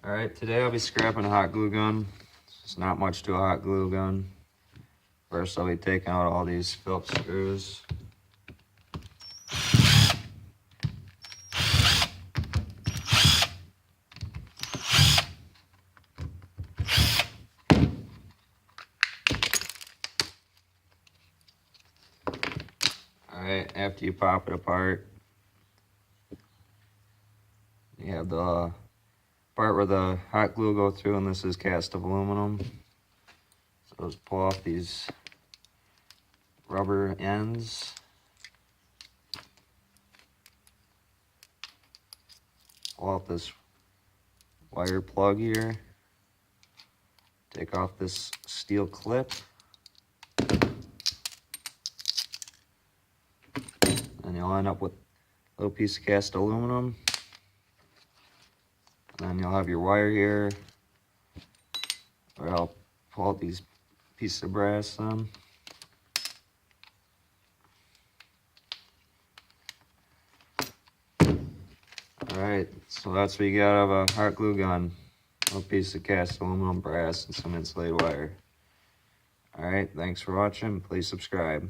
Alright, today I'll be scrapping a hot glue gun. There's not much to a hot glue gun. First I'll be taking out all these Phillips screws. Alright, after you pop it apart, you have the part where the hot glue go through, and this is cast of aluminum. So just pull off these rubber ends. Pull out this wire plug here. Take off this steel clip. And you'll end up with a little piece of cast aluminum. And then you'll have your wire here, where I'll pull out these pieces of brass then. Alright, so that's what you got out of a hot glue gun. A little piece of cast aluminum, brass, and some insulated wire. Alright, thanks for watching. Please subscribe.